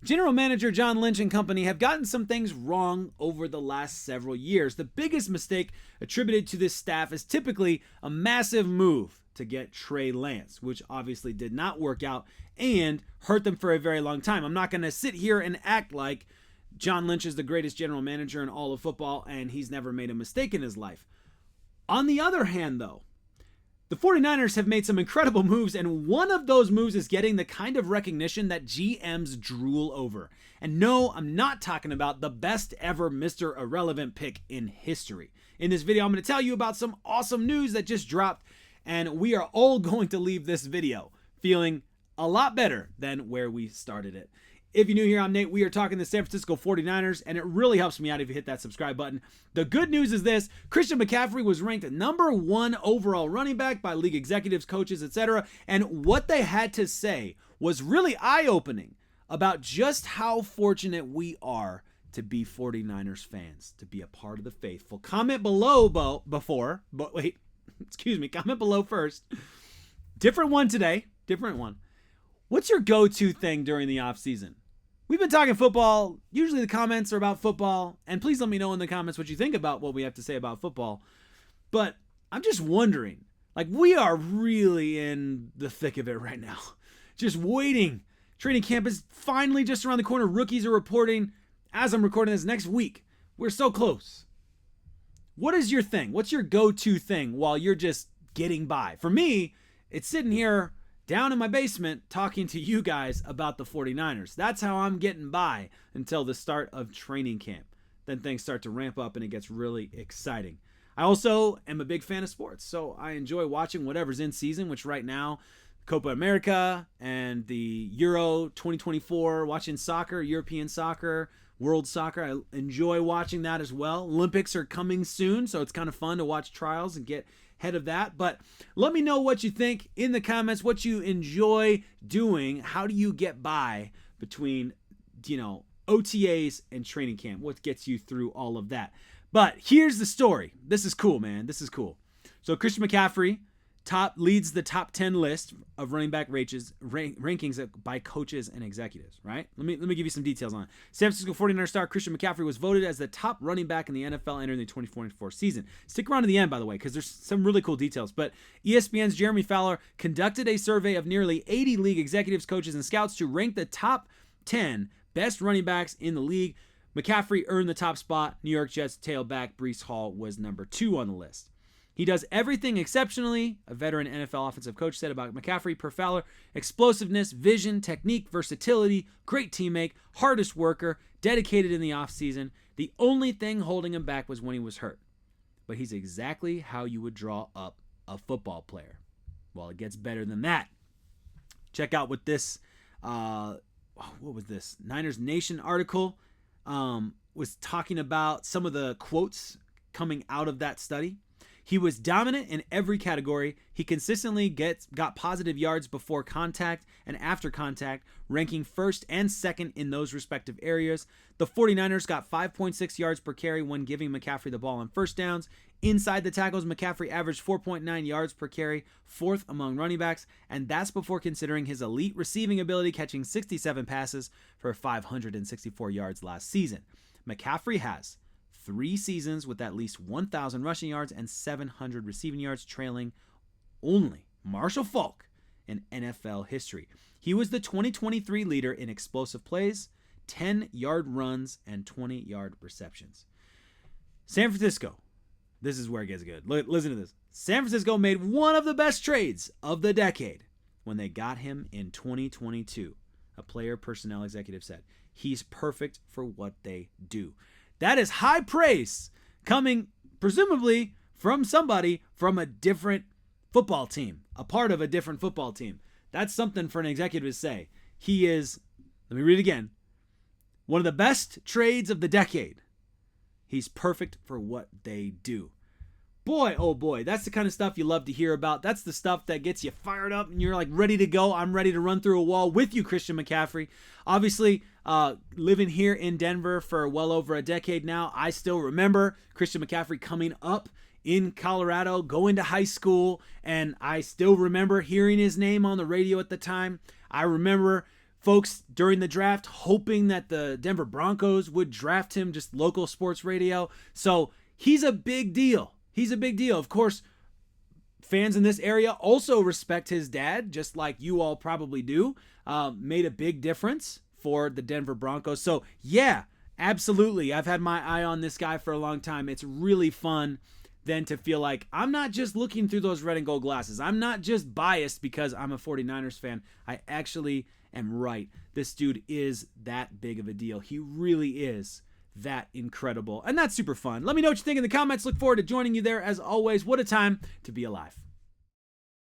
General Manager John Lynch and company have gotten some things wrong over the last several years. The biggest mistake attributed to this staff is typically a massive move to get Trey Lance, which obviously did not work out and hurt them for a very long time. I'm not going to sit here and act like John Lynch is the greatest general manager in all of football and he's never made a mistake in his life. On the other hand, though, the 49ers have made some incredible moves, and one of those moves is getting the kind of recognition that GMs drool over. And no, I'm not talking about the best ever Mr. Irrelevant pick in history. In this video, I'm going to tell you about some awesome news that just dropped, and we are all going to leave this video feeling a lot better than where we started it. If you're new here, I'm Nate. We are talking the San Francisco 49ers, and it really helps me out if you hit that subscribe button. The good news is this: Christian McCaffrey was ranked number 1 overall running back by league executives, coaches, etc. And what they had to say was really eye-opening about just how fortunate we are to be 49ers fans, to be a part of the faithful. Comment below comment below first. Different one today, different one. What's your go-to thing during the offseason? We've been talking football. Usually the comments are about football. And please let me know in the comments what you think about what we have to say about football. But I'm just wondering, like, we are really in the thick of it right now. Just waiting. Training camp is finally just around the corner. Rookies are reporting as I'm recording this next week. We're so close. What is your thing? What's your go-to thing while you're just getting by? For me, it's sitting here down in my basement talking to you guys about the 49ers. That's how I'm getting by until the start of training camp. Then things start to ramp up and it gets really exciting. I also am a big fan of sports, so I enjoy watching whatever's in season, which right now, Copa America and the Euro 2024, watching soccer, European soccer, world soccer. I enjoy watching that as well. Olympics are coming soon, so it's kind of fun to watch trials and get ahead of that. But let me know what you think in the comments, what you enjoy doing. How do you get by between, OTAs and training camp? What gets you through all of that? But here's the story. This is cool, man. This is cool. So Christian McCaffrey leads the top 10 list of running back rankings by coaches and executives, right? Let me give you some details on it. San Francisco 49ers star Christian McCaffrey was voted as the top running back in the NFL entering the 2024 season. Stick around to the end, by the way, because there's some really cool details. But ESPN's Jeremy Fowler conducted a survey of nearly 80 league executives, coaches, and scouts to rank the top 10 best running backs in the league. McCaffrey earned the top spot. New York Jets tailback Breece Hall was number 2 on the list. He does everything exceptionally, a veteran NFL offensive coach said about McCaffrey per Fowler: explosiveness, vision, technique, versatility, great teammate, hardest worker, dedicated in the offseason. The only thing holding him back was when he was hurt. But he's exactly how you would draw up a football player. Well, it gets better than that. Check out what this, what was this? Niners Nation article was talking about some of the quotes coming out of that study. He was dominant in every category. He consistently got positive yards before contact and after contact, ranking first and second in those respective areas. The 49ers got 5.6 yards per carry when giving McCaffrey the ball on first downs. Inside the tackles, McCaffrey averaged 4.9 yards per carry, 4th among running backs, and that's before considering his elite receiving ability, catching 67 passes for 564 yards last season. McCaffrey has 3 seasons with at least 1,000 rushing yards and 700 receiving yards, trailing only Marshall Faulk in NFL history. He was the 2023 leader in explosive plays, 10-yard runs, and 20-yard receptions. San Francisco, this is where it gets good. Listen to this. San Francisco made one of the best trades of the decade when they got him in 2022. A player personnel executive said, "He's perfect for what they do." That is high praise coming presumably from somebody from a different football team, a part of a different football team. That's something for an executive to say. He is, let me read it again, one of the best trades of the decade. He's perfect for what they do. Boy, oh boy, that's the kind of stuff you love to hear about. That's the stuff that gets you fired up and you're like ready to go. I'm ready to run through a wall with you, Christian McCaffrey. Obviously, living here in Denver for well over a decade now, I still remember Christian McCaffrey coming up in Colorado, going to high school, and I still remember hearing his name on the radio at the time. I remember folks during the draft hoping that the Denver Broncos would draft him, just local sports radio. So he's a big deal. He's a big deal. Of course, fans in this area also respect his dad, just like you all probably do. Made a big difference for the Denver Broncos. So yeah, absolutely. I've had my eye on this guy for a long time. It's really fun then to feel like I'm not just looking through those red and gold glasses. I'm not just biased because I'm a 49ers fan. I actually am right. This dude is that big of a deal. He really is that incredible. And that's super fun. Let me know what you think in the comments. Look forward to joining you there as always. What a time to be alive.